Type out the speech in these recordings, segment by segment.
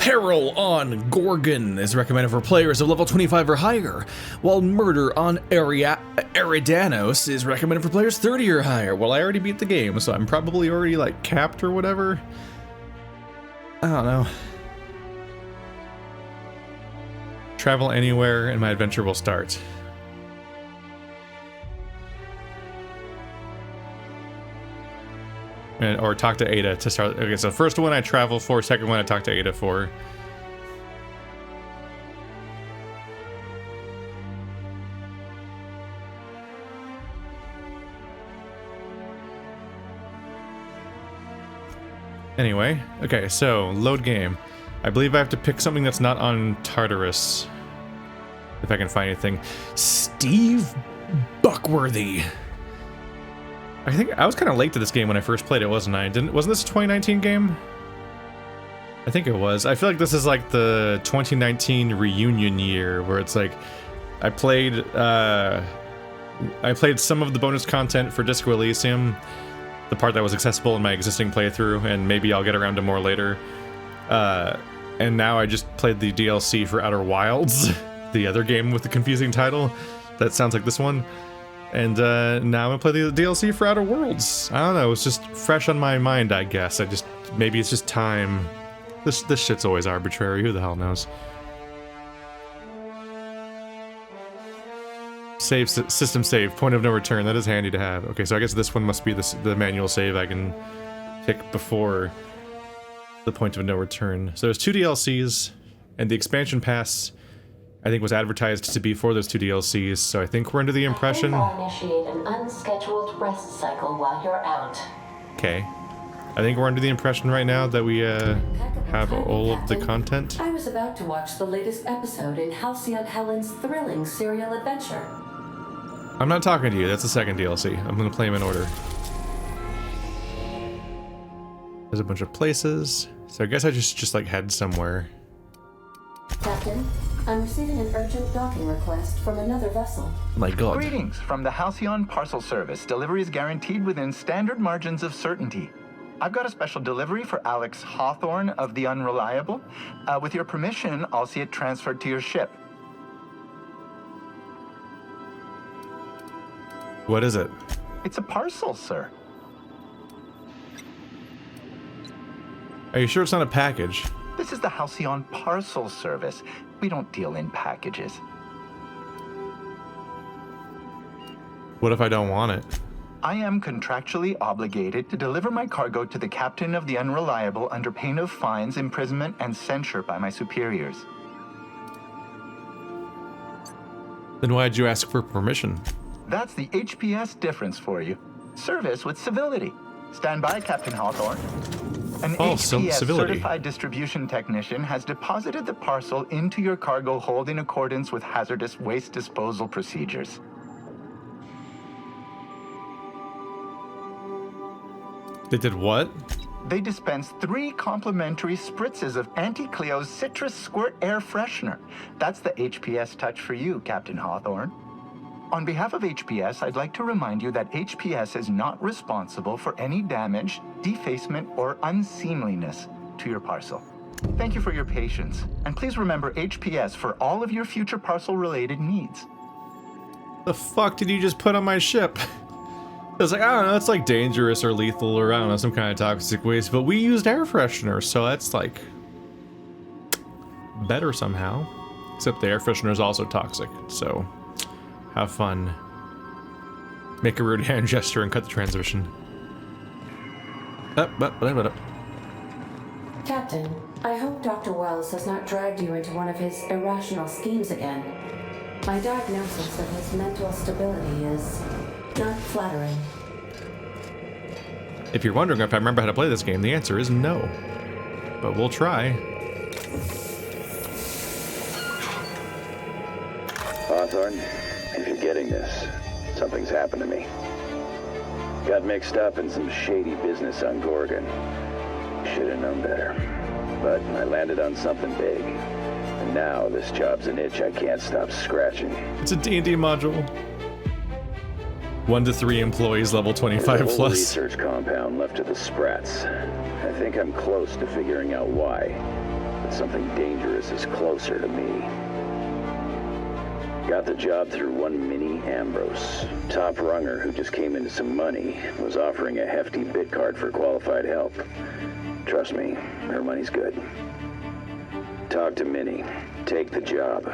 Peril on Gorgon is recommended for players of level 25 or higher, while Murder on Eridanos is recommended for players 30 or higher. Well, I already beat the game, so I'm probably already like capped or whatever. I don't know. Travel anywhere and my adventure will start. Or talk to Ada to start. Okay, so first one I travel for, second one I talk to Ada for. Anyway, okay, so load game. I believe I have to pick something that's not on Tartarus. If I can find anything. Steve Buckworthy. I think I was kind of late to this game when I first played it, wasn't I? Wasn't this a 2019 game? I think it was. I feel like this is like the 2019 reunion year, where it's like I played some of the bonus content for Disco Elysium, the part that was accessible in my existing playthrough, and maybe I'll get around to more later. And now I just played the DLC for Outer Wilds, the other game with the confusing title. That sounds like this one. And now I'm gonna play the DLC for Outer Worlds. I don't know, it's just fresh on my mind, I guess. Maybe it's just time. This shit's always arbitrary, who the hell knows? Save, system save, point of no return, that is handy to have. Okay, so I guess this one must be the manual save I can pick before the point of no return. So there's 2 DLCs, and the expansion pass I think was advertised to be for those 2 DLCs, so I think we're under the impression... I'll initiate an unscheduled rest cycle while you're out. Okay. I think we're under the impression right now that we have all of the content. I was about to watch the latest episode in Halcyon Helen's thrilling serial adventure. I'm not talking to you, that's the second DLC. I'm gonna play them in order. There's a bunch of places, so I guess I just like head somewhere. Captain, I'm receiving an urgent docking request from another vessel. My god. Greetings from the Halcyon Parcel Service. Delivery is guaranteed within standard margins of certainty. I've got a special delivery for Alex Hawthorne of the Unreliable. With your permission, I'll see it transferred to your ship. What is it? It's a parcel, sir. Are you sure it's not a package? This is the Halcyon Parcel Service. We don't deal in packages. What if I don't want it? I am contractually obligated to deliver my cargo to the captain of the Unreliable under pain of fines, imprisonment, and censure by my superiors. Then why'd you ask for permission? That's the HPS difference for you. Service with civility. Stand by, Captain Hawthorne. An HPS certified distribution technician has deposited the parcel into your cargo hold in accordance with hazardous waste disposal procedures. They did what? They dispensed 3 complimentary spritzes of Anti-Cleo's Citrus Squirt Air Freshener. That's the HPS touch for you, Captain Hawthorne. On behalf of HPS, I'd like to remind you that HPS is not responsible for any damage, defacement, or unseemliness to your parcel. Thank you for your patience, and please remember HPS for all of your future parcel-related needs. The fuck did you just put on my ship? I was like, I don't know, it's like dangerous or lethal or I don't know, some kind of toxic waste, but we used air freshener, so that's like better somehow. Except the air freshener is also toxic, so have fun. Make a rude hand gesture and cut the transmission. Captain, I hope Dr. Wells has not dragged you into one of his irrational schemes again. My diagnosis of his mental stability is not flattering. If you're wondering if I remember how to play this game, the answer is no. But we'll try. Hawthorne, if you're getting this, something's happened to me. Got mixed up in some shady business on Gorgon. Should have known better. But I landed on something big. And now this job's an itch I can't stop scratching. It's a D&D module. 1 to 3 employees, level 25 plus. Research compound left to the sprats. I think I'm close to figuring out why. but something dangerous is closer to me. Got the job through one Minnie Ambrose. Top runger who just came into some money, was offering a hefty bid card for qualified help. Trust me, her money's good. Talk to Minnie. Take the job.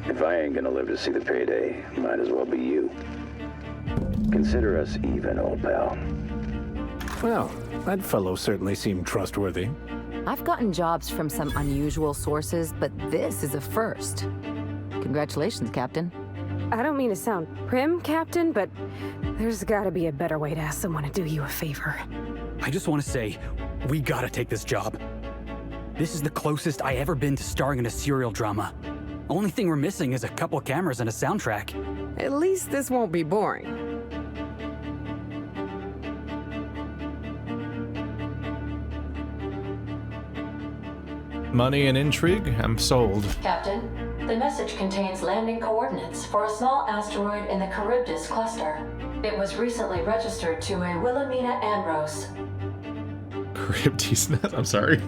If I ain't gonna live to see the payday, might as well be you. Consider us even, old pal. Well, that fellow certainly seemed trustworthy. I've gotten jobs from some unusual sources, but this is a first. Congratulations, Captain. I don't mean to sound prim, Captain, but there's gotta be a better way to ask someone to do you a favor. I just want to say, we gotta take this job. This is the closest I ever been to starring in a serial drama. Only thing we're missing is a couple cameras and a soundtrack. At least this won't be boring. Money and intrigue? I'm sold. Captain, the message contains landing coordinates for a small asteroid in the Charybdis cluster. It was recently registered to a Wilhelmina Ambrose. Charybdis, I'm sorry.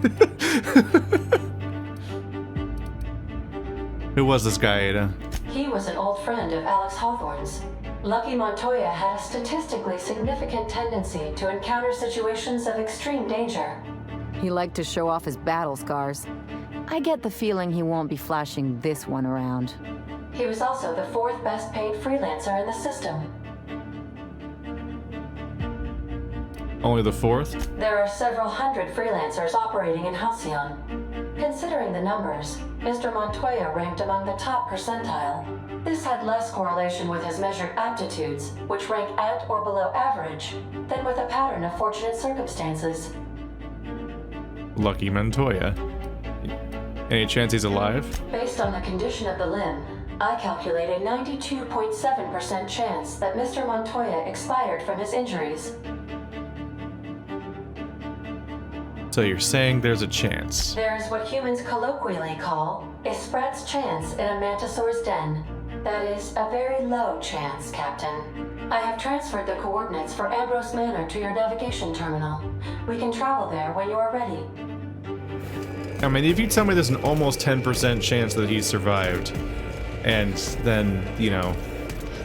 Who was this guy, Ada? He was an old friend of Alex Hawthorne's. Lucky Montoya had a statistically significant tendency to encounter situations of extreme danger. He liked to show off his battle scars. I get the feeling he won't be flashing this one around. He was also the fourth best paid freelancer in the system. Only the fourth? There are several hundred freelancers operating in Halcyon. Considering the numbers, Mr. Montoya ranked among the top percentile. This had less correlation with his measured aptitudes, which rank at or below average, than with a pattern of fortunate circumstances. Lucky Montoya. Any chance he's alive? Based on the condition of the limb, I calculate a 92.7% chance that Mr. Montoya expired from his injuries. So you're saying there's a chance? There's what humans colloquially call a sprat's chance in a mantisaur's den. That is a very low chance, Captain. I have transferred the coordinates for Ambrose Manor to your navigation terminal. We can travel there when you are ready. I mean, if you tell me there's an almost 10% chance that he survived, and then, you know,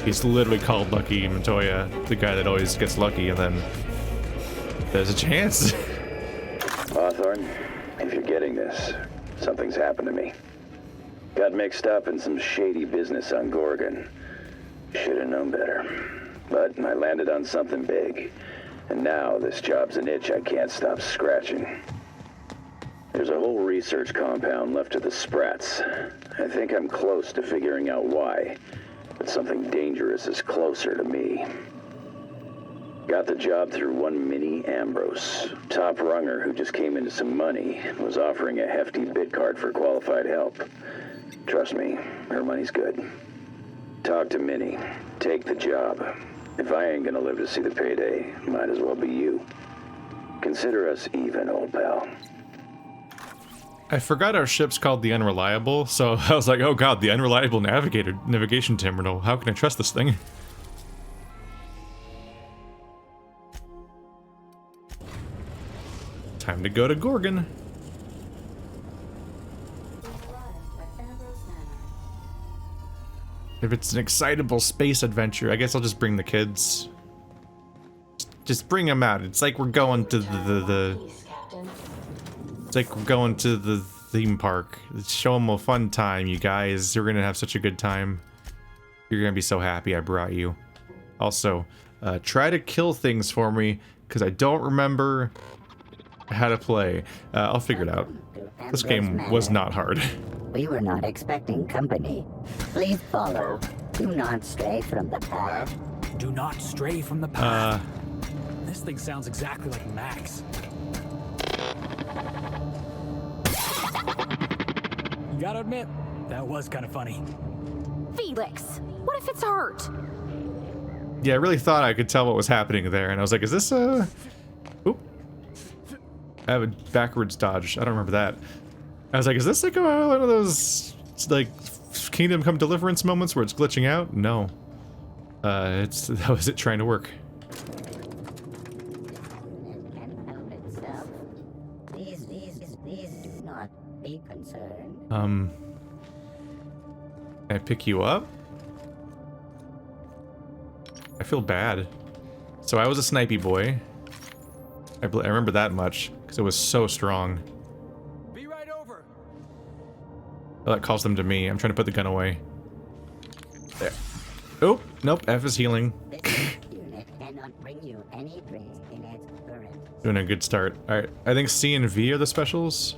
he's literally called Lucky Montoya, the guy that always gets lucky, and then there's a chance. Hawthorne, if you're getting this, something's happened to me. Got mixed up in some shady business on Gorgon. Should have known better. But I landed on something big. And now this job's an itch I can't stop scratching. There's a whole research compound left to the Sprats. I think I'm close to figuring out why. But something dangerous is closer to me. Got the job through one Minnie Ambrose. Top runger who just came into some money, was offering a hefty bid card for qualified help. Trust me, her money's good. Talk to Minnie. Take the job. If I ain't gonna live to see the payday, might as well be you. Consider us even, old pal. I forgot our ship's called the Unreliable, so I was like, oh god, the Unreliable navigation terminal. How can I trust this thing? Time to go to Gorgon. If it's an excitable space adventure, I guess I'll just bring the kids. Just bring them out. It's like we're going to it's like we're going to the theme park. Let's show them a fun time, you guys. You're gonna have such a good time. You're gonna be so happy I brought you. Also, try to kill things for me, because I don't remember how to play. I'll figure it out. This game was not hard. We were not expecting company. Please follow. Do not stray from the path. Do not stray from the path. This thing sounds exactly like Max. You gotta admit, that was kind of funny. Felix, what if it's hurt? Yeah, I really thought I could tell what was happening there, and I was like, is this a... Oop. I have a backwards dodge. I don't remember that. I was like, is this like one of those, like, Kingdom Come Deliverance moments where it's glitching out? No. That was it trying to work. These do not be concerned. concerned. Can I pick you up? I feel bad. So I was a snipey boy. I remember that much because it was so strong. Be right over. Oh, that calls them to me. I'm trying to put the gun away. There. Oh, nope. F is healing. This unit cannot bring you any drinks in its current. Doing a good start. Alright, I think C and V are the specials.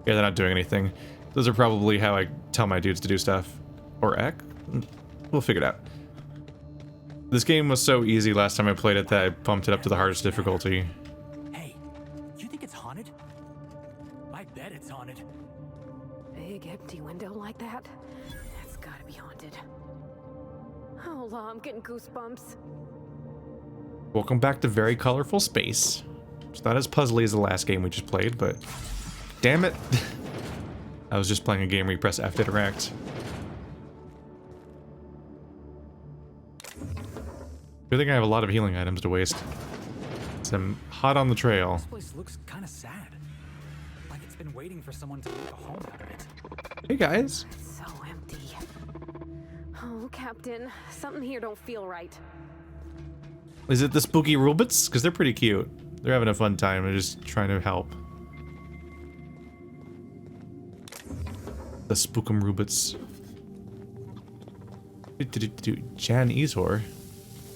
Yeah, they're not doing anything. Those are probably how I tell my dudes to do stuff. Or X? We'll figure it out. This game was so easy last time I played it that I bumped it up to the hardest difficulty. Hey, you think it's haunted? I bet it's haunted. Big empty window like that? That's gotta be haunted. Oh, I'm getting goosebumps. Welcome back to very colorful space. It's not as puzzly as the last game we just played, but damn it. I was just playing a game where you press F to interact. I think I have a lot of healing items to waste. So I'm hot on the trail. This place looks kind of sad. Like it's been waiting for someone to make a home out of it. Hey guys. So empty. Oh, Captain, something here don't feel right. Is it the spooky robots? Because they're pretty cute. They're having a fun time. They're just trying to help. The spookum robots. Jan Ezor.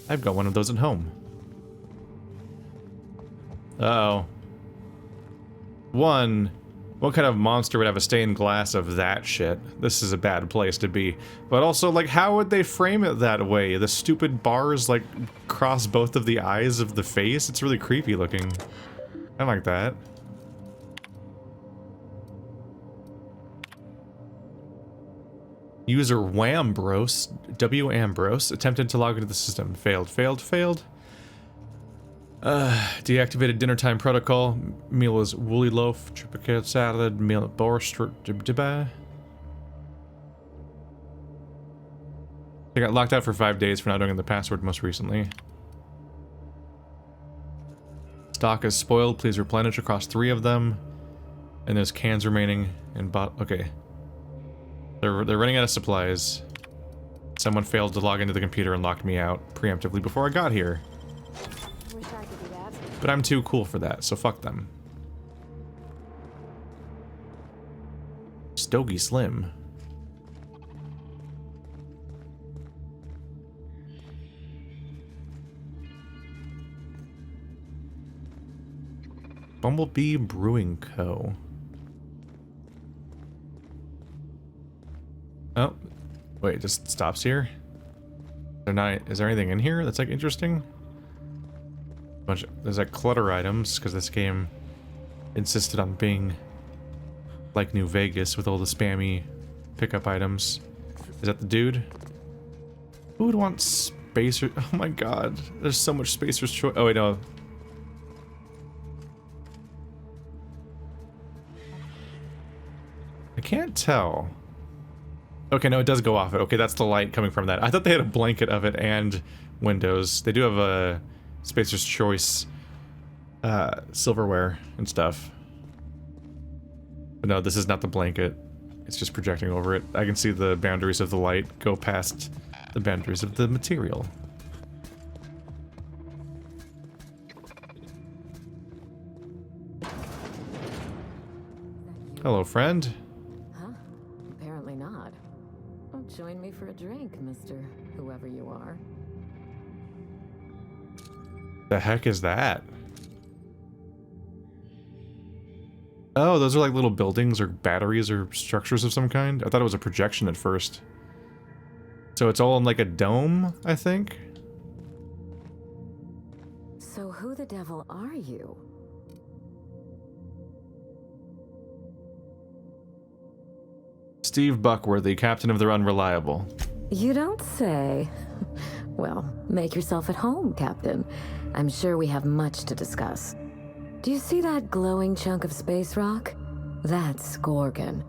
I've got one of those at home. Uh-oh. One, what kind of monster would have a stained glass of that shit? This is a bad place to be. But also, like, how would they frame it that way? The stupid bars, like, cross both of the eyes of the face? It's really creepy looking. I like that. User Wambrose, W. Ambrose, attempted to log into the system. Failed. Deactivated dinner time protocol. Meal was woolly loaf, triplicate salad, meal borscht. They got locked out for 5 days for not knowing the password most recently. Stock is spoiled. Please replenish across 3 of them. And there's cans remaining in okay. They're running out of supplies. Someone failed to log into the computer and locked me out preemptively before I got here. Wish I could do that. But I'm too cool for that, so fuck them. Stogie Slim. Bumblebee Brewing Co. Oh, wait, it just stops here? Is there anything in here that's like interesting? There's like clutter items, because this game insisted on being like New Vegas with all the spammy pickup items. Is that the dude? Who would want spacer? Oh my god, there's so much spacer's choice. Oh wait, no. I can't tell. Okay, no, it does go off it. Okay, that's the light coming from that. I thought they had a blanket of it and windows. They do have a Spacer's Choice silverware and stuff. But no, this is not the blanket. It's just projecting over it. I can see the boundaries of the light go past the boundaries of the material. Hello, friend. Apparently not. Oh, join me for a drink, Mr. Whoever you are. The heck is that? Oh, those are like little buildings or batteries or structures of some kind? I thought it was a projection at first. So it's all in like a dome, I think? So who the devil are you? Steve Buckworthy, captain of the Unreliable. You don't say. Well, make yourself at home, Captain. I'm sure we have much to discuss. Do you see that glowing chunk of space rock? That's Gorgon.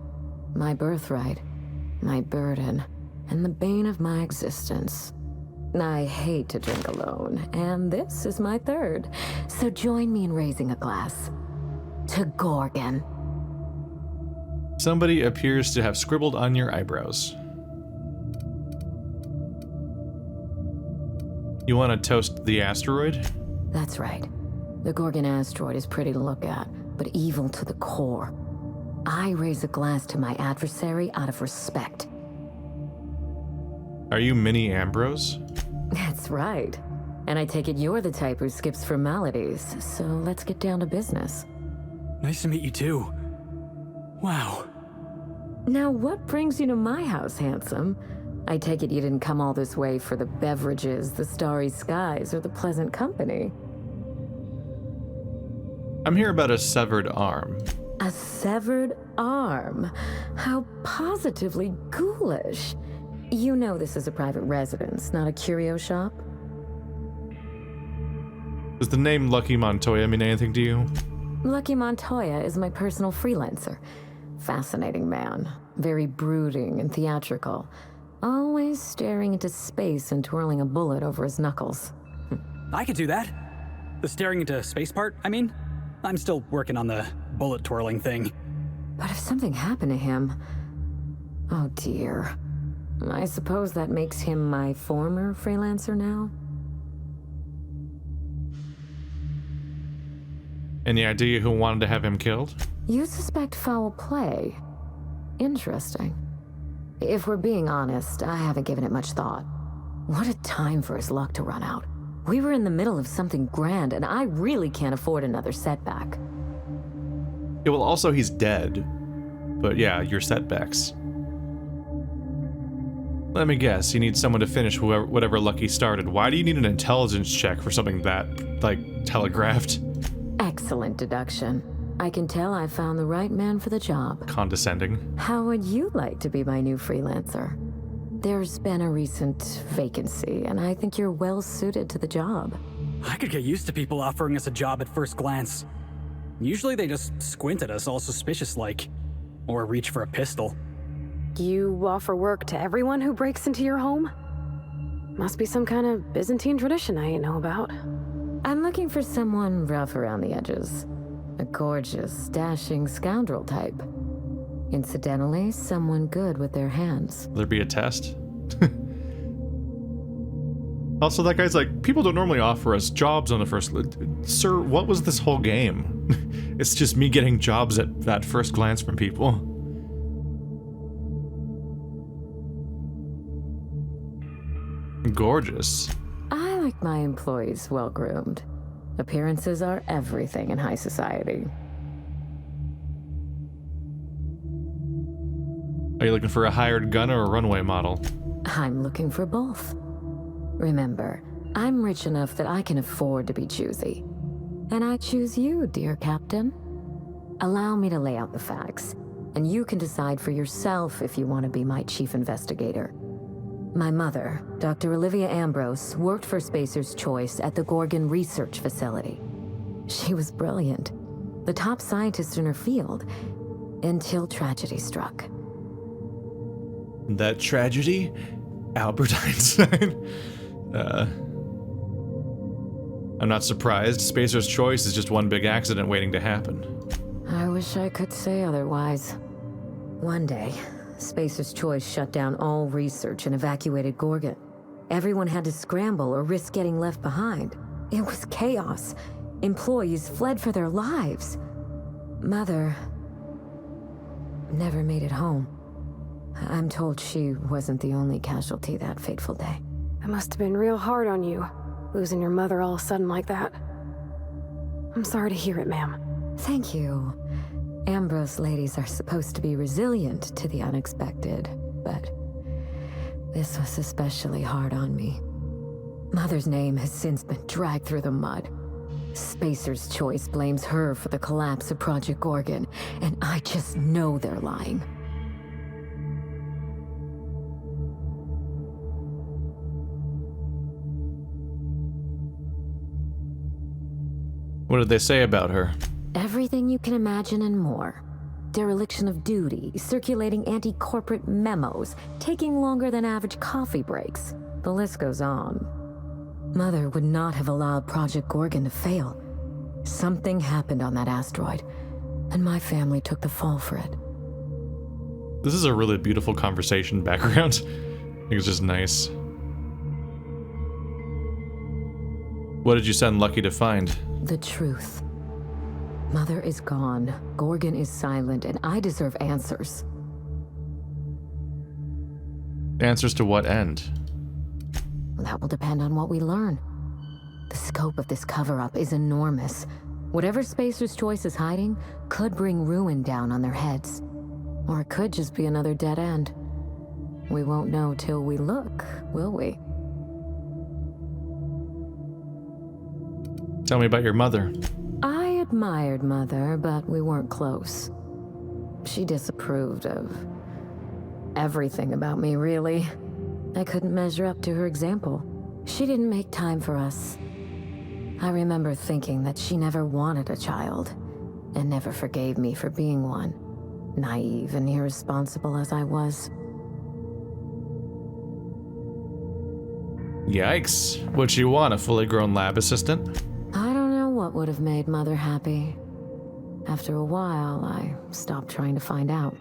My birthright, my burden, and the bane of my existence. I hate to drink alone, and this is my third. So join me in raising a glass to Gorgon. Somebody appears to have scribbled on your eyebrows. You want to toast the asteroid? That's right. The Gorgon Asteroid is pretty to look at, but evil to the core. I raise a glass to my adversary out of respect. Are you Minnie Ambrose? That's right. And I take it you're the type who skips formalities, so let's get down to business. Nice to meet you too. Wow. Now, what brings you to my house, handsome? I take it you didn't come all this way for the beverages, the starry skies, or the pleasant company. I'm here about a severed arm. A severed arm? How positively ghoulish. You know this is a private residence, not a curio shop? Does the name Lucky Montoya mean anything to you? Lucky Montoya is my personal freelancer. Fascinating man. Very brooding and theatrical. Always staring into space and twirling a bullet over his knuckles. I could do that. The staring into space part, I mean. I'm still working on the bullet twirling thing. But if something happened to him... Oh dear. I suppose that makes him my former freelancer now? Any idea who wanted to have him killed? You suspect foul play. Interesting. If we're being honest, I haven't given it much thought. What a time for his luck to run out. We were in the middle of something grand, and I really can't afford another setback. Yeah, well, also he's dead. But yeah, your setbacks. Let me guess, you need someone to finish whatever Lucky started. Why do you need an intelligence check for something that, like, telegraphed? Excellent deduction. I can tell I found the right man for the job. Condescending. How would you like to be my new freelancer? There's been a recent vacancy, and I think you're well suited to the job. I could get used to people offering us a job at first glance. Usually they just squint at us all suspicious-like, or reach for a pistol. You offer work to everyone who breaks into your home? Must be some kind of Byzantine tradition I ain't know about. I'm looking for someone rough around the edges. A gorgeous, dashing scoundrel type. Incidentally, someone good with their hands. Will there be a test? Also, that guy's like, people don't normally offer us jobs on the first... Sir, what was this whole game? It's just me getting jobs at that first glance from people. Gorgeous. I like my employees well-groomed. Appearances are everything in high society. Are you looking for a hired gun or a runway model? I'm looking for both. Remember, I'm rich enough that I can afford to be choosy. And I choose you, dear Captain. Allow me to lay out the facts, and you can decide for yourself if you want to be my chief investigator. My mother, Dr. Olivia Ambrose, worked for Spacer's Choice at the Gorgon Research Facility. She was brilliant, the top scientist in her field, until tragedy struck. That tragedy? Albert Einstein? I'm not surprised. Spacer's Choice is just one big accident waiting to happen. I wish I could say otherwise. One day, Spacer's Choice shut down all research and evacuated Gorgon. Everyone had to scramble or risk getting left behind. It was chaos. Employees fled for their lives. Mother never made it home. I'm told she wasn't the only casualty that fateful day. It must have been real hard on you, losing your mother all of a sudden like that. I'm sorry to hear it, ma'am. Thank you. Ambrose ladies are supposed to be resilient to the unexpected, but this was especially hard on me. Mother's name has since been dragged through the mud. Spacer's Choice blames her for the collapse of Project Gorgon, and I just know they're lying. What did they say about her? Everything you can imagine and more. Dereliction of duty, circulating anti-corporate memos, taking longer than average coffee breaks. The list goes on. Mother would not have allowed Project Gorgon to fail. Something happened on that asteroid, and my family took the fall for it. This is a really beautiful conversation background. I think it's just nice. What did you send Lucky to find? The truth. Mother is gone, Gorgon is silent, and I deserve answers. Answers to what end? That will depend on what we learn. The scope of this cover-up is enormous. Whatever Spacer's Choice is hiding could bring ruin down on their heads. Or it could just be another dead end. We won't know till we look, will we? Tell me about your mother. I admired Mother, but we weren't close. She disapproved of everything about me, really. I couldn't measure up to her example. She didn't make time for us. I remember thinking that she never wanted a child, and never forgave me for being one, naive and irresponsible as I was. Yikes. What'd she want, a fully grown lab assistant? I don't know what would have made Mother happy. After a while, I stopped trying to find out.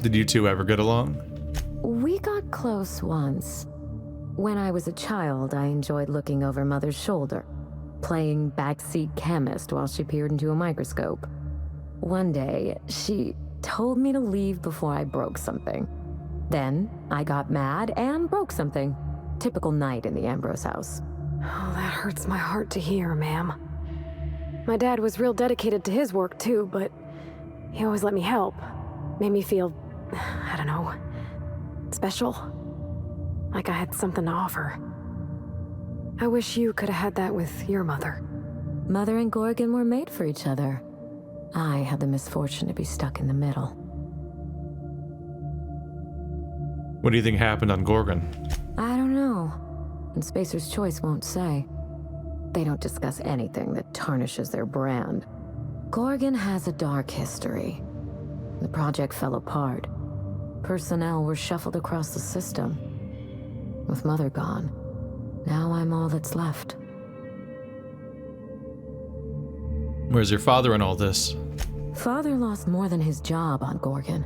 Did you two ever get along? We got close once. When I was a child, I enjoyed looking over Mother's shoulder, playing backseat chemist while she peered into a microscope. One day, she told me to leave before I broke something. Then, I got mad and broke something. Typical night in the Ambrose house. Oh, that hurts my heart to hear, ma'am. My dad was real dedicated to his work, too, but he always let me help. Made me feel, I don't know, special. Like I had something to offer. I wish you could have had that with your mother. Mother and Gorgon were made for each other. I had the misfortune to be stuck in the middle. What do you think happened on Gorgon? I don't know. And Spacer's Choice won't say. They don't discuss anything that tarnishes their brand. Gorgon has a dark history. The project fell apart. Personnel were shuffled across the system. With Mother gone, now I'm all that's left. Where's your father in all this? Father lost more than his job on Gorgon.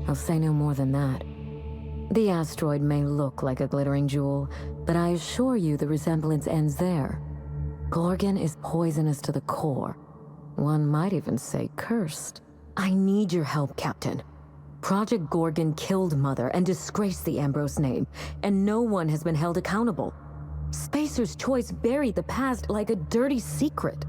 I'll say no more than that. The asteroid may look like a glittering jewel, but I assure you the resemblance ends there. Gorgon is poisonous to the core. One might even say cursed. I need your help, Captain. Project Gorgon killed Mother and disgraced the Ambrose name, and no one has been held accountable. Spacer's Choice buried the past like a dirty secret.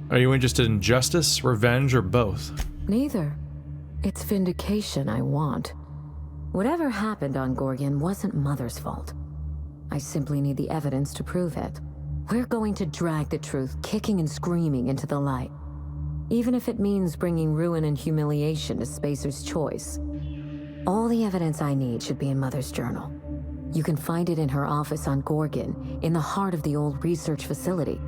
Are you interested in justice, revenge, or both? Neither. It's vindication I want. Whatever happened on Gorgon wasn't Mother's fault. I simply need the evidence to prove it. We're going to drag the truth, kicking and screaming, into the light. Even if it means bringing ruin and humiliation to Spacer's Choice. All the evidence I need should be in Mother's journal. You can find it in her office on Gorgon, in the heart of the old research facility.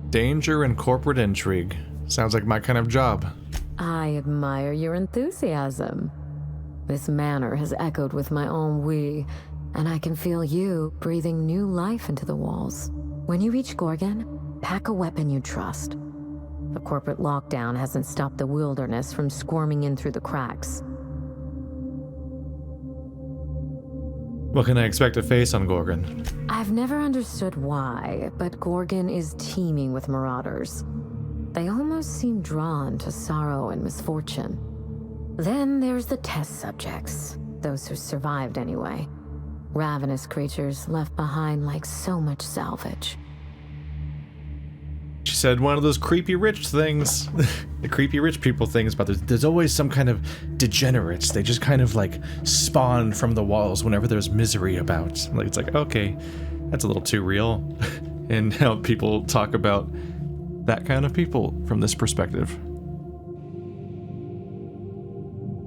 Danger and corporate intrigue. Sounds like my kind of job. I admire your enthusiasm. This manor has echoed with my ennui, and I can feel you breathing new life into the walls. When you reach Gorgon, pack a weapon you trust. The corporate lockdown hasn't stopped the wilderness from squirming in through the cracks. What can I expect to face on Gorgon? I've never understood why, but Gorgon is teeming with marauders. They almost seem drawn to sorrow and misfortune. Then there's the test subjects, those who survived anyway. Ravenous creatures left behind like so much salvage. She said one of those creepy rich things. The creepy rich people things, but there's always some kind of degenerates. They just kind of like spawn from the walls whenever there's misery about. Like it's like, okay, that's a little too real. And how people talk about that kind of people from this perspective.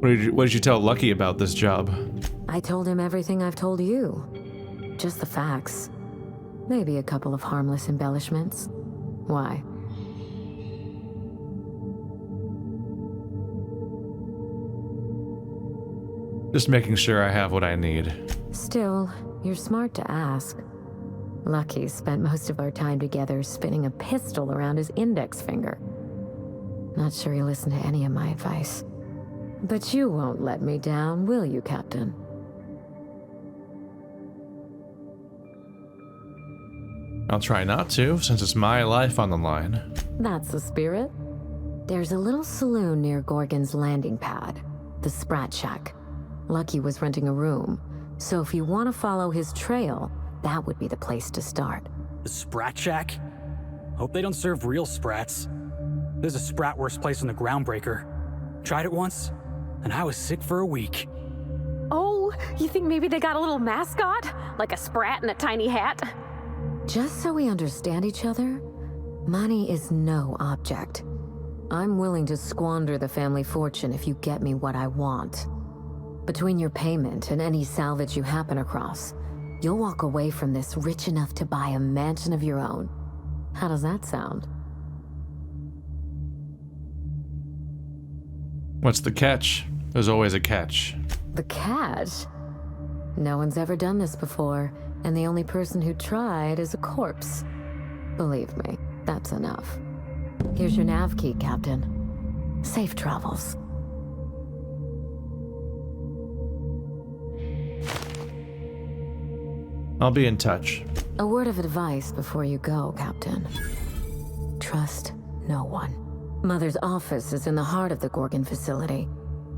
What did you tell Lucky about this job? I told him everything I've told you. Just the facts. Maybe a couple of harmless embellishments. Why? Just making sure I have what I need. Still, you're smart to ask. Lucky spent most of our time together spinning a pistol around his index finger. Not sure he'll listen to any of my advice. But you won't let me down, will you, Captain? I'll try not to, since it's my life on the line. That's the spirit. There's a little saloon near Gorgon's landing pad, the Sprat Shack. Lucky was renting a room, so if you want to follow his trail, that would be the place to start. The Sprat Shack? Hope they don't serve real sprats. There's a sprat worst place in the Groundbreaker. Tried it once, and I was sick for a week. Oh, you think maybe they got a little mascot? Like a sprat in a tiny hat? Just so we understand each other, money is no object. I'm willing to squander the family fortune if you get me what I want. Between your payment and any salvage you happen across, you'll walk away from this rich enough to buy a mansion of your own. How does that sound? What's the catch? There's always a catch. The catch? No one's ever done this before, and the only person who tried is a corpse. Believe me, that's enough. Here's your nav key, Captain. Safe travels. I'll be in touch. A word of advice before you go, Captain. Trust no one. Mother's office is in the heart of the Gorgon facility.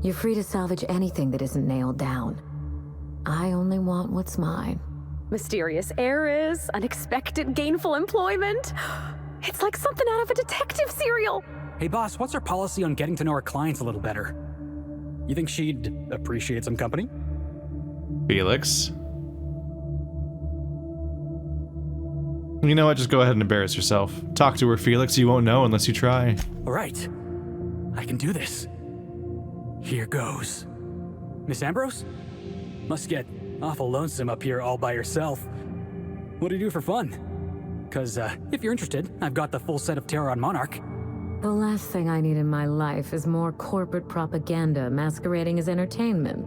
You're free to salvage anything that isn't nailed down. I only want what's mine. Mysterious heiress, unexpected gainful employment. It's like something out of a detective serial. Hey boss, what's our policy on getting to know our clients a little better? You think she'd appreciate some company? Felix? You know what? Just go ahead and embarrass yourself. Talk to her, Felix. You won't know unless you try. All right. I can do this. Here goes. Miss Ambrose? Must get awful lonesome up here all by yourself. What do you do for fun? Because if you're interested, I've got the full set of Terror on Monarch. The last thing I need in my life is more corporate propaganda masquerading as entertainment.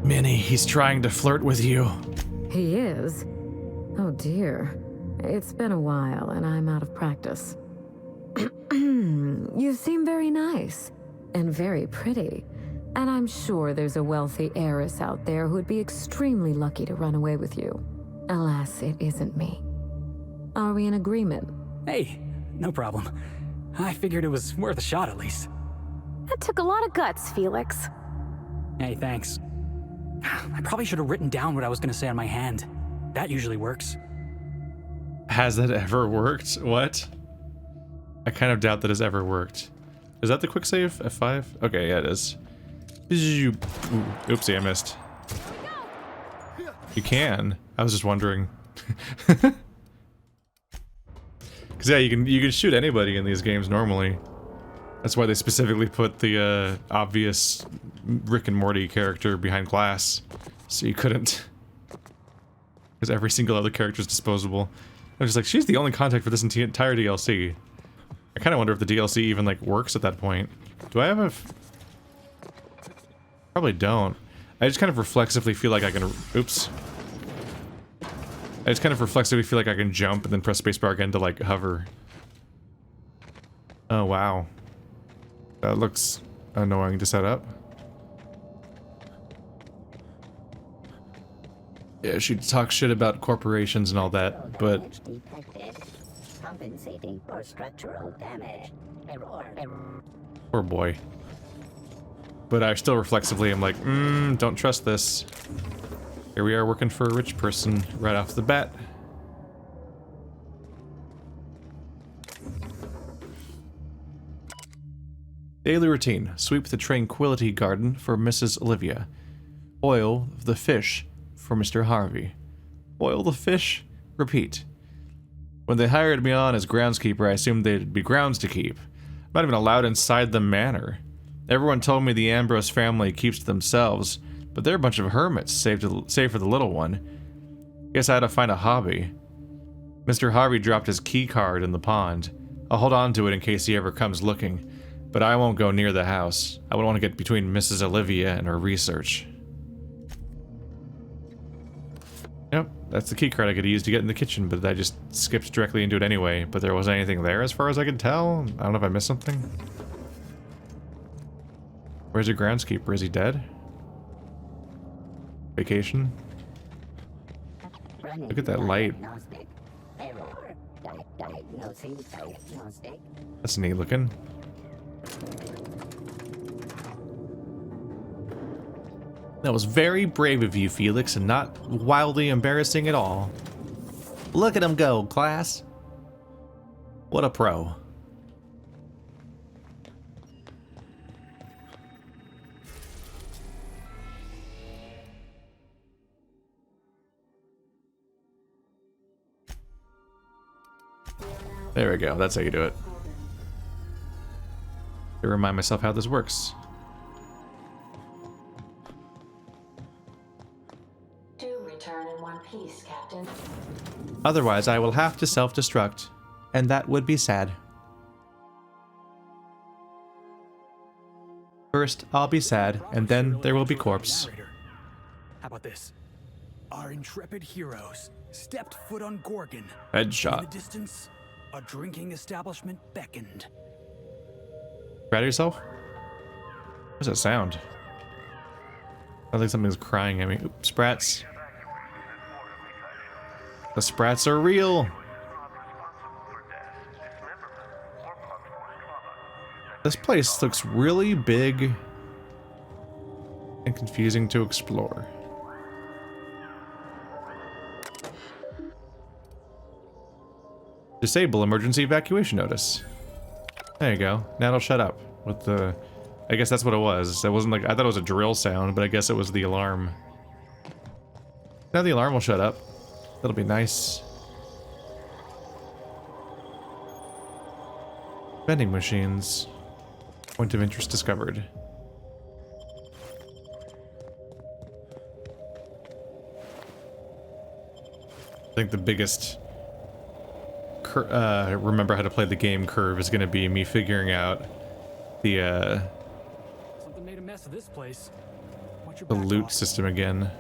Minnie, he's trying to flirt with you. He is? Oh dear. It's been a while and I'm out of practice. You seem very nice and very pretty. And I'm sure there's a wealthy heiress out there who'd be extremely lucky to run away with you. Alas, it isn't me. Are we in agreement? Hey, no problem. I figured it was worth a shot at least. That took a lot of guts, Felix. Hey, thanks. I probably should have written down what I was going to say on my hand. That usually works. Has that ever worked? What? I kind of doubt that has ever worked. Is that the quick save? F5? Okay, yeah, it is. Ooh, oopsie, I missed. You can. I was just wondering. Because yeah, you can shoot anybody in these games normally. That's why they specifically put the obvious Rick and Morty character behind glass, so you couldn't. Because every single other character is disposable. I was just like, she's the only contact for this entire DLC. I kind of wonder if the DLC even like works at that point. Do I have a? Probably don't. I just kind of reflexively feel like I can. Oops. I just kind of reflexively feel like I can jump and then press spacebar again to like hover. Oh wow. That looks annoying to set up. Yeah, she talks shit about corporations and all that, but... Compensating for structural damage. Poor boy. But I still reflexively am like, don't trust this. Here we are working for a rich person right off the bat. Daily routine. Sweep the Tranquility Garden for Mrs. Olivia. Oil the fish for Mr. Harvey. Oil the fish? Repeat. When they hired me on as groundskeeper, I assumed they'd be grounds to keep. I'm not even allowed inside the manor. Everyone told me the Ambrose family keeps to themselves, but they're a bunch of hermits, save for the little one. Guess I had to find a hobby. Mr. Harvey dropped his key card in the pond. I'll hold on to it in case he ever comes looking, but I won't go near the house. I wouldn't want to get between Mrs. Olivia and her research. Yep, that's the key card I could use to get in the kitchen, but I just skipped directly into it anyway. But there wasn't anything there as far as I could tell. I don't know if I missed something. Where's your groundskeeper? Is he dead? Vacation? Look at that light. That's neat looking. That was very brave of you, Felix, and not wildly embarrassing at all. Look at him go, class. What a pro. There we go, that's how you do it. To remind myself how this works. Do return in one piece, Captain. Otherwise, I will have to self-destruct, and that would be sad. First, I'll be sad, and then there will be corpse. How about this? Our intrepid heroes stepped foot on Gorgon. Headshot. In the distance, a drinking establishment beckoned. Proud of yourself? What's that sound? I think something's crying at me. Oops, sprats. The sprats are real. This place looks really big and confusing to explore. Disable emergency evacuation notice. There you go. Now it'll shut up with the... I guess that's what it was. It wasn't like... I thought it was a drill sound, but I guess it was the alarm. Now the alarm will shut up. That'll be nice. Vending machines. Point of interest discovered. I think the biggest... remember how to play the game curve is going to be me figuring out the Something made a mess of this place. the loot system again.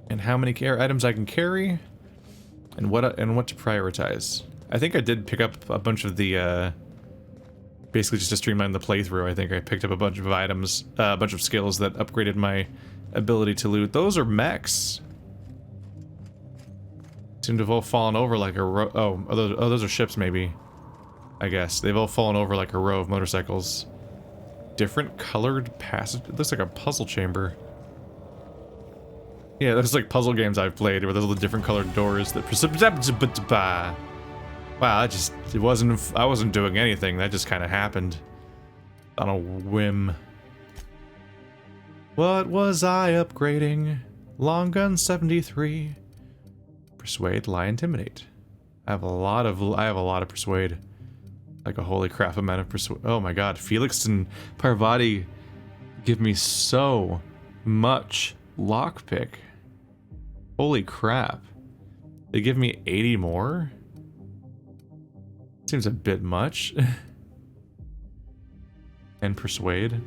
And how many items I can carry, and what to prioritize. I think I did pick up a bunch of the basically just to streamline the playthrough. I think I picked up a bunch of items, a bunch of skills that upgraded my ability to loot. Those are mechs. Seem to have all fallen over like a row. Oh, those are ships maybe. I guess they've all fallen over like a row of motorcycles. Different colored passage. It looks like a puzzle chamber. Yeah, there's like puzzle games I've played where there's all the different colored doors that wow, I wasn't doing anything. That just kind of happened on a whim. What was I upgrading? Long gun 73. Persuade, lie, intimidate. I have a lot of persuade. Like a holy crap amount of persuade. Oh my god, Felix and Parvati give me so much lockpick. Holy crap. They give me 80 more? Seems a bit much. And persuade.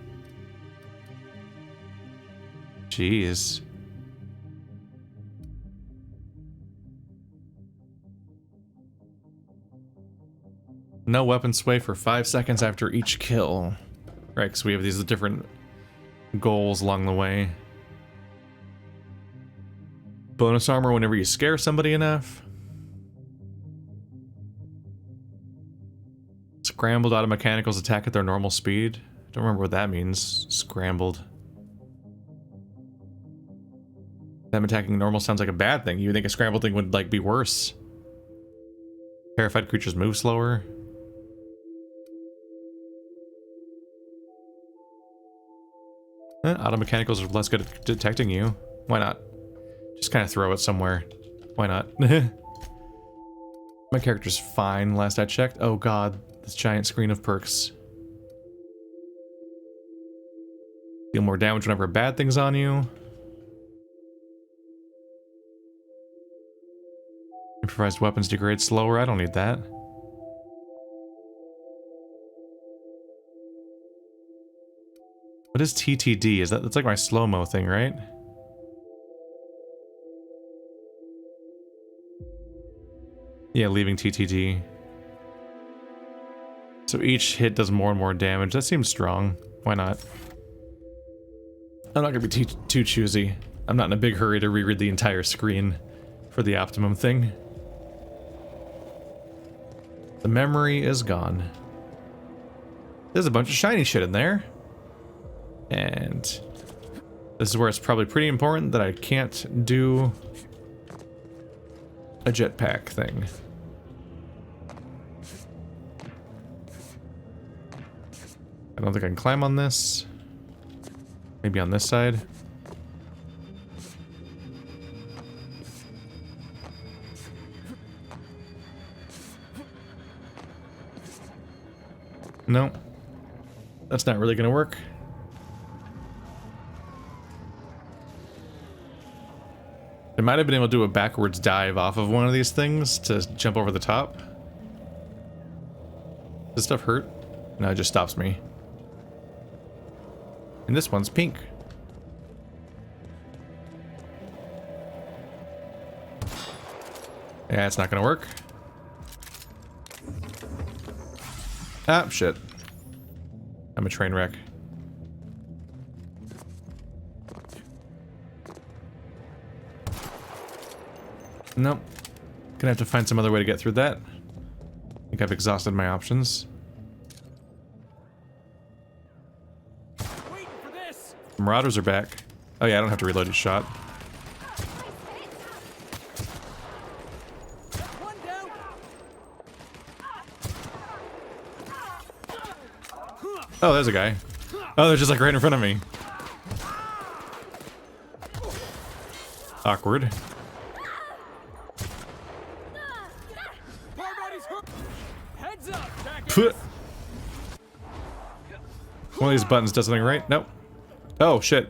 Jeez. No weapon sway for 5 seconds after each kill. Right, because we have these different goals along the way. Bonus armor whenever you scare somebody enough. Scrambled auto mechanicals attack at their normal speed. Don't remember what that means. Scrambled. Them attacking normal sounds like a bad thing. You would think a scrambled thing would like be worse. Terrified creatures move slower. Auto mechanicals are less good at detecting you. Why not? Just kind of throw it somewhere. Why not? My character's fine, last I checked. Oh god, this giant screen of perks. Deal more damage whenever a bad thing's on you. Improvised weapons degrade slower. I don't need that. What is TTD? Is that's like my slow-mo thing, right? Yeah, leaving TTD. So each hit does more and more damage. That seems strong. Why not? I'm not gonna be too choosy. I'm not in a big hurry to reread the entire screen for the optimum thing. The memory is gone. There's a bunch of shiny shit in there. And this is where it's probably pretty important that I can't do a jetpack thing. I don't think I can climb on this. Maybe on this side. No. That's not really gonna work. I might have been able to do a backwards dive off of one of these things to jump over the top. Does this stuff hurt? No, it just stops me. And this one's pink. Yeah, it's not gonna work. Ah, shit. I'm a train wreck. Nope. Gonna have to find some other way to get through that. I think I've exhausted my options. Marauders are back. Oh yeah, I don't have to reload each shot. Oh, there's a guy. Oh, they're just like right in front of me. Awkward. One of these buttons does something right? Nope. Oh, shit.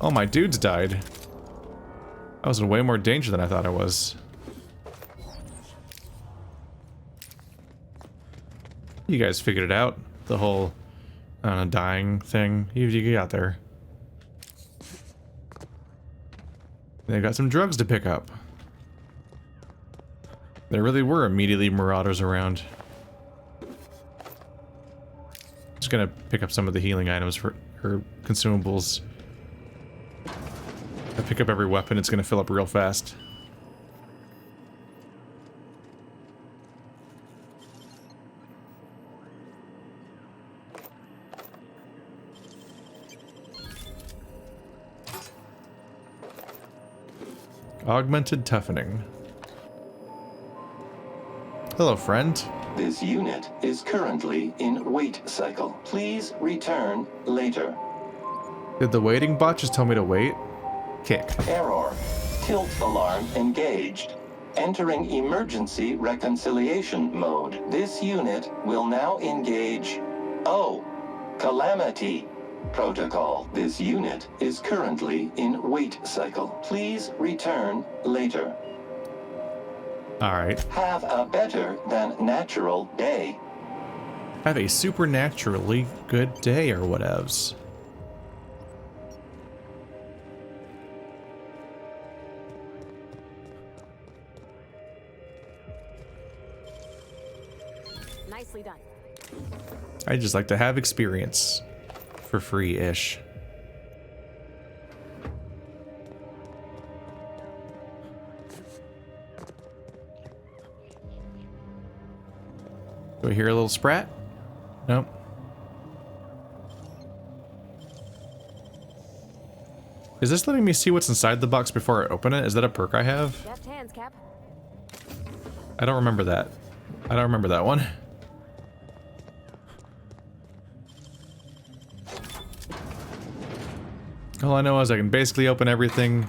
Oh, my dudes died. I was in way more danger than I thought I was. You guys figured it out. The whole, I don't know, dying thing. You got there. They've got some drugs to pick up. There really were immediately marauders around. Just gonna pick up some of the healing items for her consumables. If I pick up every weapon, it's gonna fill up real fast. Augmented toughening. Hello, friend. This unit is currently in wait cycle. Please return later. Did the waiting bot just tell me to wait? Kick. Error. Tilt alarm engaged. Entering emergency reconciliation mode. This unit will now engage... Oh, calamity. Protocol. This unit is currently in wait cycle. Please return later. Alright. Have a better than natural day. Have a supernaturally good day or whatevs. Nicely done. I just like to have experience. For free-ish. Do I hear a little sprat? Nope. Is this letting me see what's inside the box before I open it? Is that a perk I have? Left hands, Cap. I don't remember that. I don't remember that one. All I know is I can basically open everything,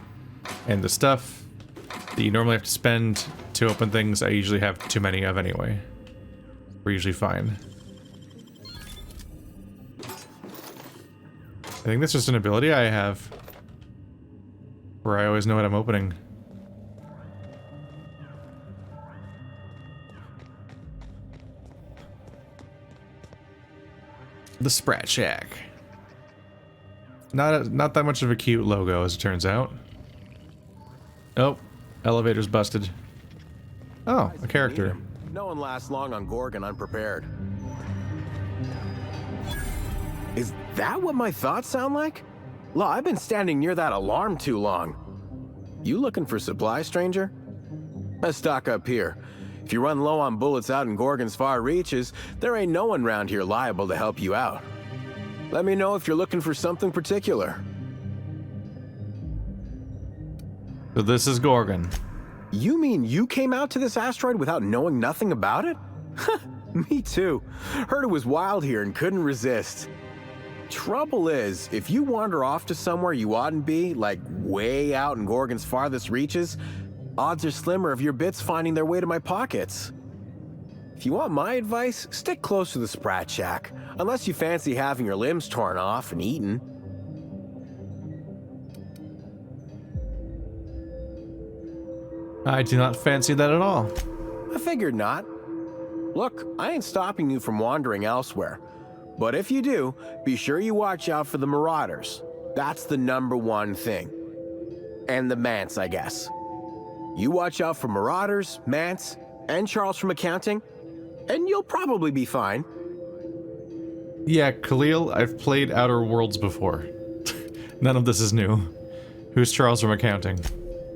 and the stuff that you normally have to spend to open things, I usually have too many of anyway. We're usually fine. I think that's just an ability I have, where I always know what I'm opening. The Sprat Shack. Not that much of a cute logo, as it turns out. Oh, elevator's busted. Oh, a character. No one lasts long on Gorgon unprepared. Is that what my thoughts sound like? Law, I've been standing near that alarm too long. You looking for supplies, stranger? Let's stock up here. If you run low on bullets out in Gorgon's far reaches, there ain't no one around here liable to help you out. Let me know if you're looking for something particular. So this is Gorgon. You mean you came out to this asteroid without knowing nothing about it? Me too. Heard it was wild here and couldn't resist. Trouble is, if you wander off to somewhere you oughtn't be, like way out in Gorgon's farthest reaches, odds are slimmer of your bits finding their way to my pockets. If you want my advice, stick close to the Sprat Shack, unless you fancy having your limbs torn off and eaten. I do not fancy that at all. I figured not. Look, I ain't stopping you from wandering elsewhere. But if you do, be sure you watch out for the marauders. That's the #1 thing. And the manse, I guess. You watch out for marauders, manse, and Charles from accounting, and you'll probably be fine. Yeah, Khalil, I've played Outer Worlds before. None of this is new. Who's Charles from accounting?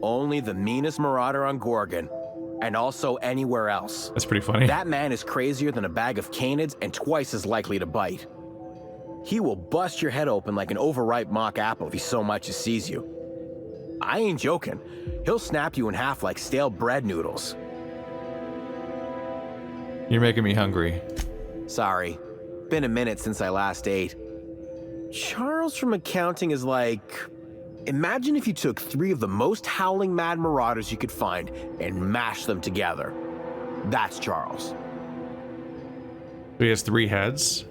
Only the meanest marauder on Gorgon, and also anywhere else. That's pretty funny. That man is crazier than a bag of canids and twice as likely to bite. He will bust your head open like an overripe mock apple if he so much as sees you. I ain't joking. He'll snap you in half like stale bread noodles. You're making me hungry. Sorry. Been a minute since I last ate. Charles from accounting is like... Imagine if you took 3 of the most howling mad marauders you could find and mashed them together. That's Charles. He has 3 heads.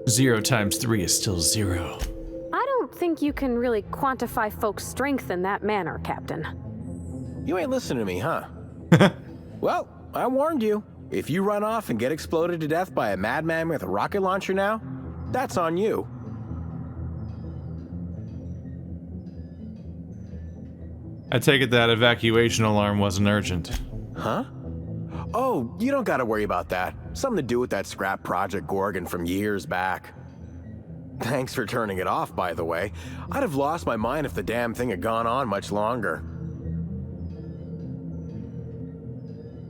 0 times 3 is still 0. I don't think you can really quantify folks' strength in that manner, Captain. You ain't listening to me, huh? Well, I warned you. If you run off and get exploded to death by a madman with a rocket launcher now, that's on you. I take it that evacuation alarm wasn't urgent. Huh? Oh, you don't gotta worry about that. Something to do with that scrap Project Gorgon from years back. Thanks for turning it off, by the way. I'd have lost my mind if the damn thing had gone on much longer.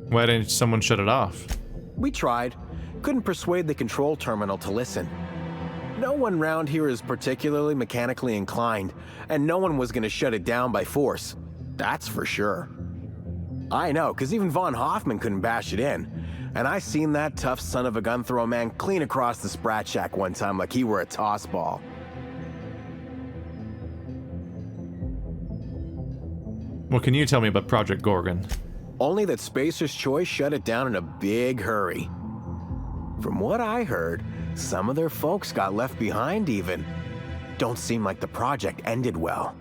Why didn't someone shut it off? We tried. Couldn't persuade the control terminal to listen. No one round here is particularly mechanically inclined, and no one was gonna shut it down by force. That's for sure. I know, because even Von Hoffman couldn't bash it in. And I seen that tough son of a gun throw a man clean across the Sprat Shack one time like he were a toss ball. What can you tell me about Project Gorgon? Only that Spacer's Choice shut it down in a big hurry. From what I heard, some of their folks got left behind even. Don't seem like the project ended well.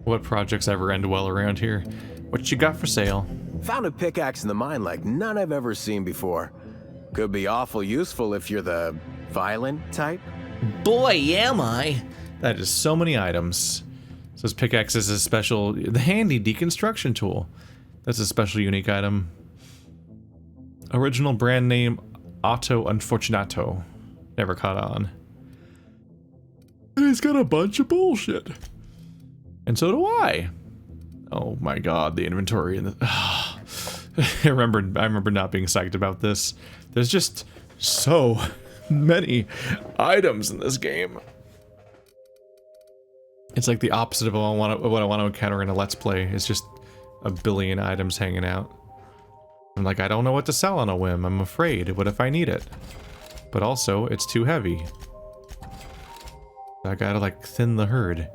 What projects ever end well around here? What you got for sale? Found a pickaxe in the mine like none I've ever seen before. Could be awful useful if you're the violent type. Boy, am I! That is so many items. So this pickaxe is a special, the handy deconstruction tool. That's a special unique item. Original brand name, Auto Unfortunato. Never caught on. He's got a bunch of bullshit. And so do I. Oh my god, the inventory and the... I remember not being psyched about this. There's just so many items in this game. It's like the opposite of what I want to encounter in a Let's Play. It's just a billion items hanging out. I'm like, I don't know what to sell on a whim. I'm afraid. What if I need it? but also it's too heavy. I gotta like thin the herd.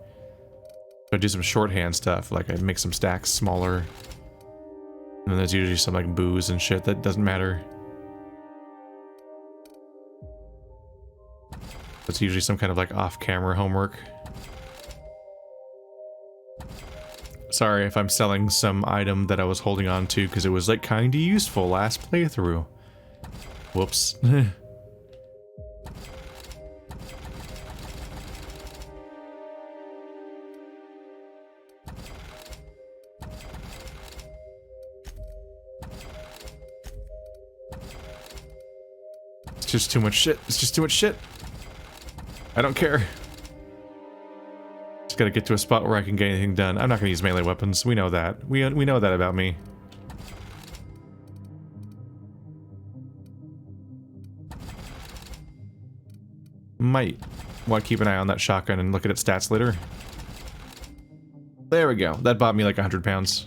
I do some shorthand stuff, like I make some stacks smaller. And then there's usually some like booze and shit that doesn't matter. It's usually some kind of like off-camera homework. Sorry if I'm selling some item that I was holding on to because it was like kinda useful last playthrough. Whoops. It's just too much shit. It's just too much shit. I don't care. Just gotta get to a spot where I can get anything done. I'm not gonna use melee weapons. We know that. We know that about me. Might want to keep an eye on that shotgun and look at its stats later. There we go. That bought me like 100 pounds.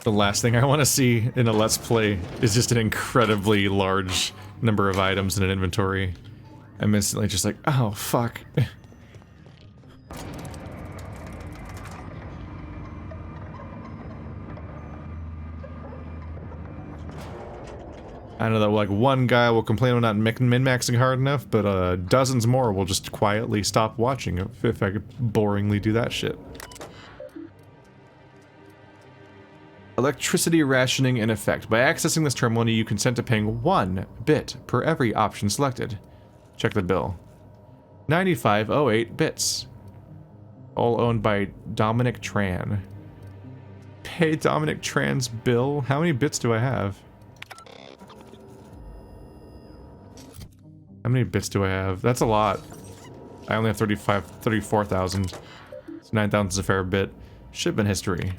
The last thing I want to see in a Let's Play is just an incredibly large number of items in an inventory. I'm instantly just like, oh, fuck. I know that like one guy will complain about not min-maxing hard enough, but dozens more will just quietly stop watching if I could boringly do that shit. Electricity rationing in effect. By accessing this terminal, you consent to paying 1 bit per every option selected. Check the bill. 9508 bits. All owned by Dominic Tran. Pay Dominic Tran's bill? How many bits do I have? How many bits do I have? That's a lot. I only have 34,000. So 9,000 is a fair bit. Shipment history.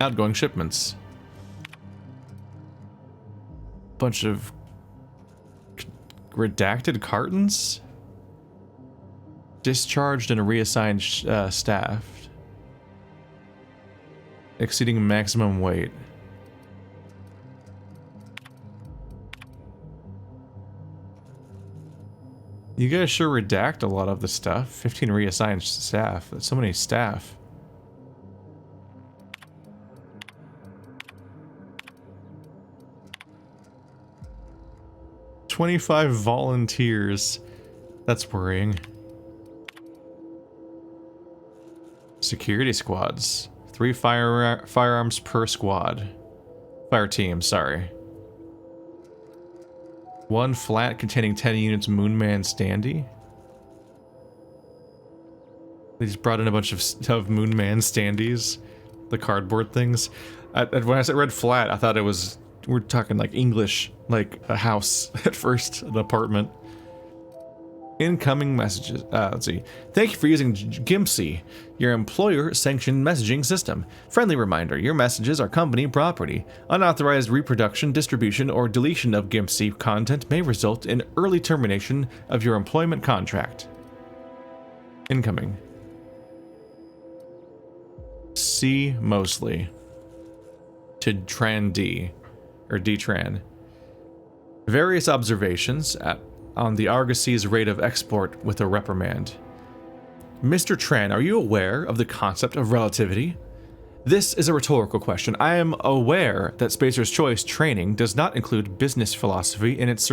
Outgoing shipments. Bunch of redacted cartons? Discharged and reassigned staff. Exceeding maximum weight. You guys sure redact a lot of the stuff. 15 reassigned staff. That's so many staff. $25 volunteers. That's worrying. Security squads. 3 firearms per squad. Fire team, sorry. 1 flat containing 10 units Moonman standee. They just brought in a bunch of Moonman standees. The cardboard things. When I said read flat, I thought it was... We're talking like English, like a house at first, an apartment. Incoming messages. Let's see. Thank you for using GIMPSy, your employer-sanctioned messaging system. Friendly reminder, your messages are company property. Unauthorized reproduction, distribution, or deletion of GIMPSy content may result in early termination of your employment contract. Incoming. C. Mostly. To Tran D. Or D-Tran. Various observations on the Argosy's rate of export with a reprimand. Mr. Tran, are you aware of the concept of relativity? This is a rhetorical question. I am aware that Spacer's Choice training does not include business philosophy in its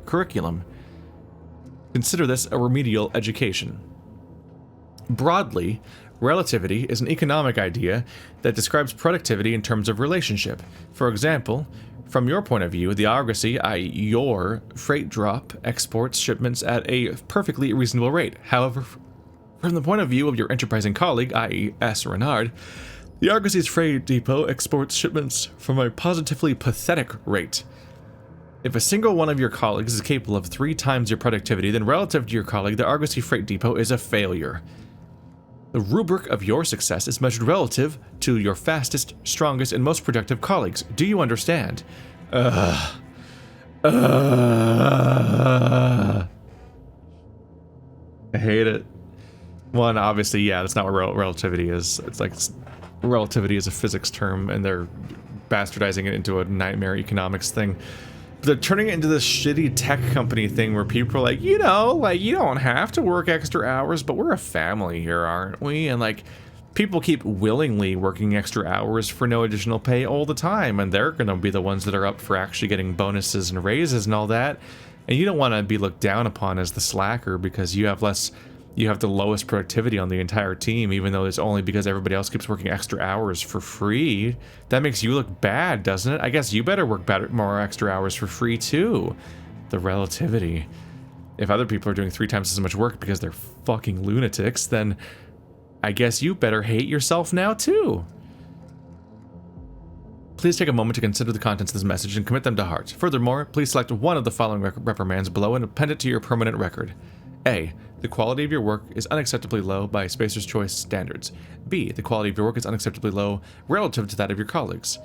curriculum. Consider this a remedial education. Broadly, relativity is an economic idea that describes productivity in terms of relationship. For example, from your point of view, the Argosy, i.e. your freight drop, exports shipments at a perfectly reasonable rate. However, from the point of view of your enterprising colleague, i.e. S. Renard, the Argosy's freight depot exports shipments from a positively pathetic rate. If a single one of your colleagues is capable of 3 times your productivity, then relative to your colleague, the Argosy freight depot is a failure. The rubric of your success is measured relative to your fastest, strongest, and most productive colleagues. Do you understand? I hate it. One, obviously, yeah, that's not what relativity is. It's like relativity is a physics term, and they're bastardizing it into a nightmare economics thing. But they're turning it into this shitty tech company thing where people are like, you know, like, you don't have to work extra hours, but we're a family here, aren't we? And like, people keep willingly working extra hours for no additional pay all the time, and they're gonna be the ones that are up for actually getting bonuses and raises and all that. And you don't want to be looked down upon as the slacker because you have the lowest productivity on the entire team, even though it's only because everybody else keeps working extra hours for free. That makes you look bad, doesn't it? I guess you better work more extra hours for free too. The relativity. If other people are doing 3 times as much work because they're fucking lunatics, then I guess you better hate yourself now too. Please take a moment to consider the contents of this message and commit them to heart. Furthermore, please select one of the following reprimands below and append it to your permanent record. A. The quality of your work is unacceptably low by Spacer's Choice standards. B. The quality of your work is unacceptably low relative to that of your colleagues.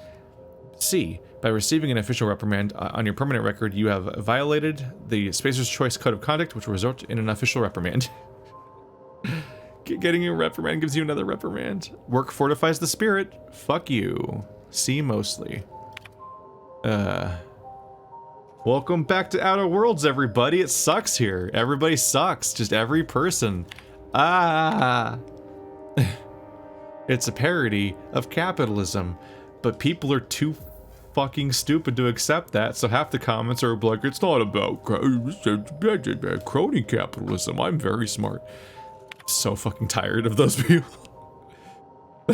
C. By receiving an official reprimand on your permanent record, you have violated the Spacer's Choice Code of Conduct, which will result in an official reprimand. Getting a reprimand gives you another reprimand. Work fortifies the spirit. Fuck you. C. Mostly. Welcome back to Outer Worlds, everybody. It sucks here. Everybody sucks. Just every person. It's a parody of capitalism, but people are too fucking stupid to accept that, so half the comments are like, it's not about crony capitalism. I'm very smart. So fucking tired of those people.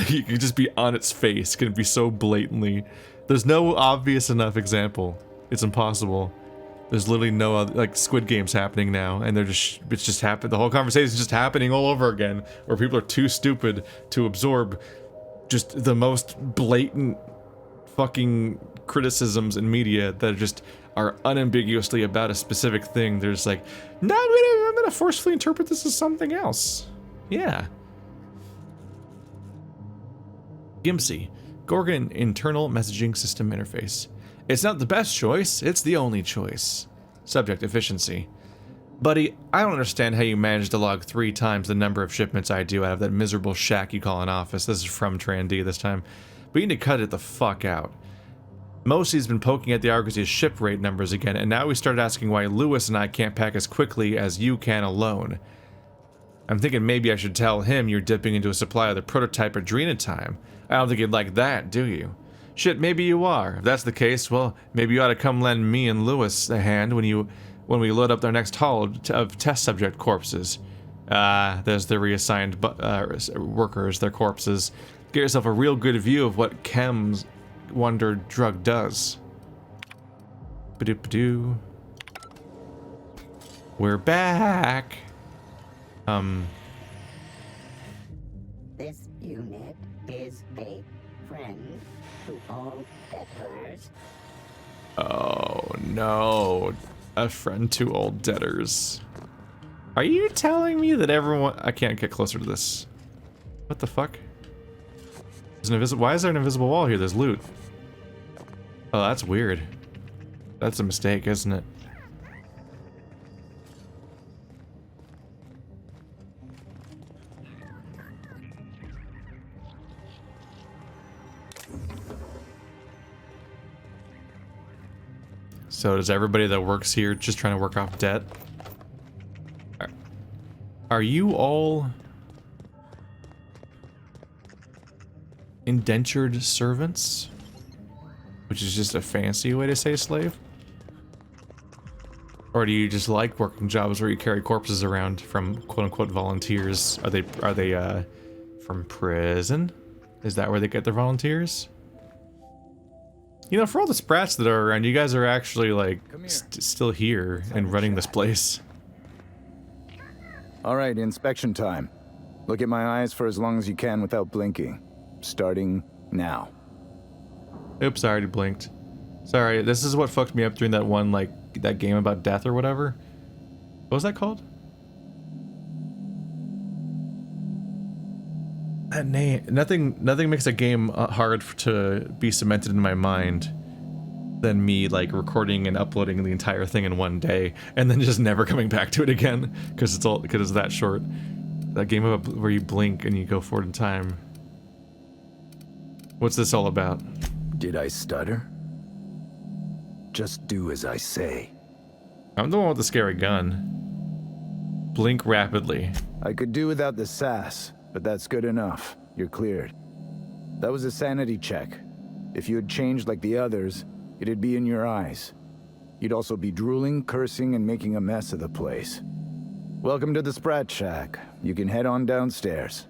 You can just be on its face. It can be so blatantly. There's no obvious enough example. It's impossible. There's literally no other, like, Squid Game's happening now, and it's just happened. The whole conversation is just happening all over again, where people are too stupid to absorb just the most blatant fucking criticisms in media that just are unambiguously about a specific thing. There's like, no, I'm gonna forcefully interpret this as something else. Yeah. GIMSI, Gorgon Internal Messaging System Interface. It's not the best choice, it's the only choice. Subject efficiency. Buddy, I don't understand how you managed to log 3 times the number of shipments I do out of that miserable shack you call an office. This is from Trandy this time. But you need to cut it the fuck out. Mosy's been poking at the Argosy's ship rate numbers again, and now we started asking why Lewis and I can't pack as quickly as you can alone. I'm thinking maybe I should tell him you're dipping into a supply of the prototype Adrena time. I don't think you'd like that, do you? Shit, maybe you are. If that's the case, well, maybe you ought to come lend me and Lewis a hand when we load up their next haul of test subject corpses. There's the reassigned workers, their corpses. Get yourself a real good view of what Chem's wonder drug does. Ba-doop-ba-doo. We're back. This unit is a friend to all debtors. Oh no, a friend to old debtors. Are you telling me that everyone... I can't get closer to this. What the fuck? There's an invisible... Why is there an invisible wall here? There's loot. Oh, that's weird. That's a mistake, isn't it? So does everybody that works here just trying to work off debt? Are you all indentured servants? Which is just a fancy way to say slave? Or do you just like working jobs where you carry corpses around from quote-unquote volunteers? Are they from prison? Is that where they get their volunteers? You know, for all the sprats that are around, you guys are actually, like, still here and running this place. All right, inspection time. Look at my eyes for as long as you can without blinking. Starting now. Oops, I already blinked. Sorry, this is what fucked me up during that one, like, that game about death or whatever. What was that called? That name. Nothing makes a game hard to be cemented in my mind than me, like, recording and uploading the entire thing in one day and then just never coming back to it again because it's that short. That game about where you blink and you go forward in time. What's this all about? Did I stutter? Just do as I say. I'm the one with the scary gun. Blink rapidly. I could do without the sass, but that's good enough. You're cleared. That was a sanity check. If you had changed like the others, it'd be in your eyes. You'd also be drooling, cursing, and making a mess of the place. Welcome to the Sprat Shack. You can head on downstairs.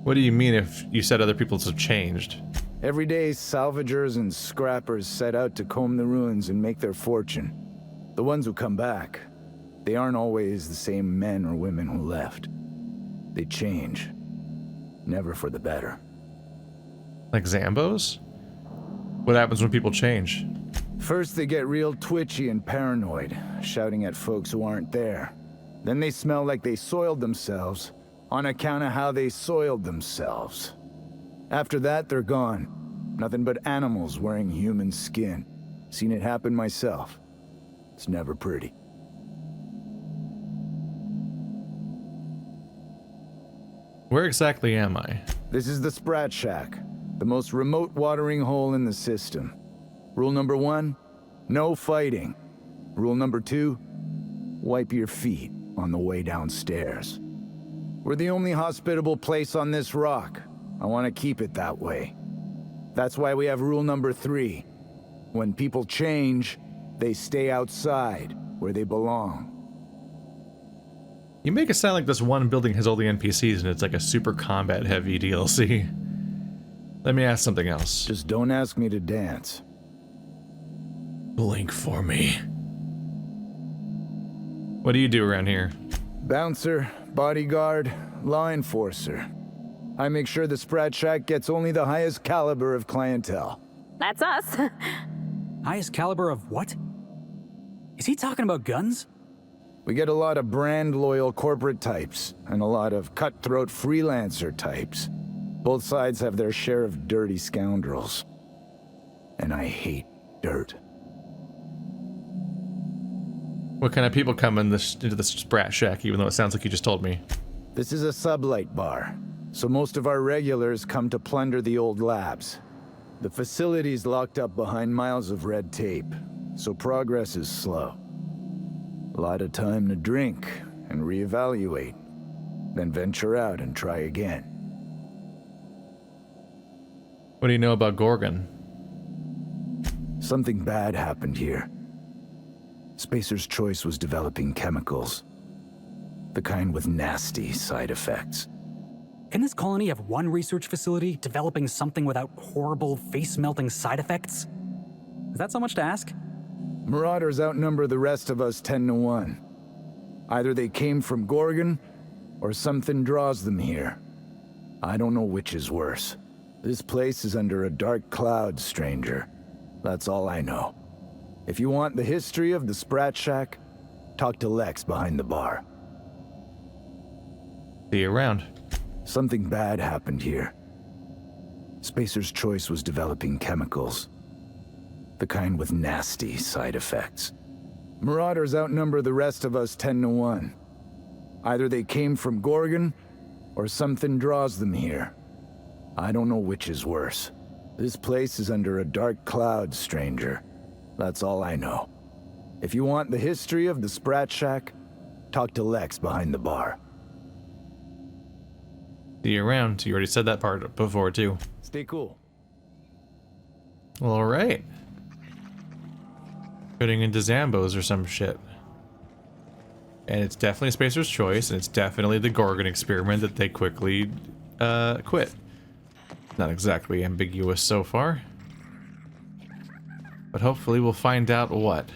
What do you mean if you said other people's have changed? Every day, salvagers and scrappers set out to comb the ruins and make their fortune. The ones who come back, they aren't always the same men or women who left. They change. Never for the better. Like Zambos? What happens when people change? First, they get real twitchy and paranoid, shouting at folks who aren't there. Then they smell like they soiled themselves, on account of how they soiled themselves. After that, they're gone. Nothing but animals wearing human skin. Seen it happen myself. It's never pretty. Where exactly am I? This is the Sprat Shack, the most remote watering hole in the system. Rule number 1, no fighting. Rule number 2, wipe your feet on the way downstairs. We're the only hospitable place on this rock. I want to keep it that way. That's why we have rule number 3. When people change, they stay outside, where they belong. You make it sound like this one building has all the NPCs and it's like a super combat heavy DLC. Let me ask something else. Just don't ask me to dance. Blink for me. What do you do around here? Bouncer, bodyguard, law enforcer. I make sure the Sprat Shack gets only the highest caliber of clientele. That's us. Highest caliber of what? Is he talking about guns? We get a lot of brand-loyal corporate types, and a lot of cutthroat freelancer types. Both sides have their share of dirty scoundrels. And I hate dirt. What kind of people come into this Sprat Shack, even though it sounds like you just told me? This is a sublight bar, so most of our regulars come to plunder the old labs. The facility's locked up behind miles of red tape, so progress is slow. A lot of time to drink and reevaluate, then venture out and try again. What do you know about Gorgon? Something bad happened here. Spacer's Choice was developing chemicals. The kind with nasty side effects. Can this colony have one research facility developing something without horrible, face-melting side effects? Is that so much to ask? Marauders outnumber the rest of us 10 to 1. Either they came from Gorgon, or something draws them here. I don't know which is worse. This place is under a dark cloud, stranger. That's all I know. If you want the history of the Sprat Shack, talk to Lex behind the bar. See you around. Something bad happened here. Spacer's Choice was developing chemicals. The kind with nasty side effects. Marauders outnumber the rest of us 10 to 1. Either they came from Gorgon, or something draws them here. I don't know which is worse. This place is under a dark cloud, stranger. That's all I know. If you want the history of the Sprat Shack, talk to Lex behind the bar. See you around. You already said that part before, too. Stay cool. All right. Putting into Zambos or some shit. And it's definitely Spacer's Choice, and it's definitely the Gorgon experiment that they quickly quit. Not exactly ambiguous so far. But hopefully we'll find out what.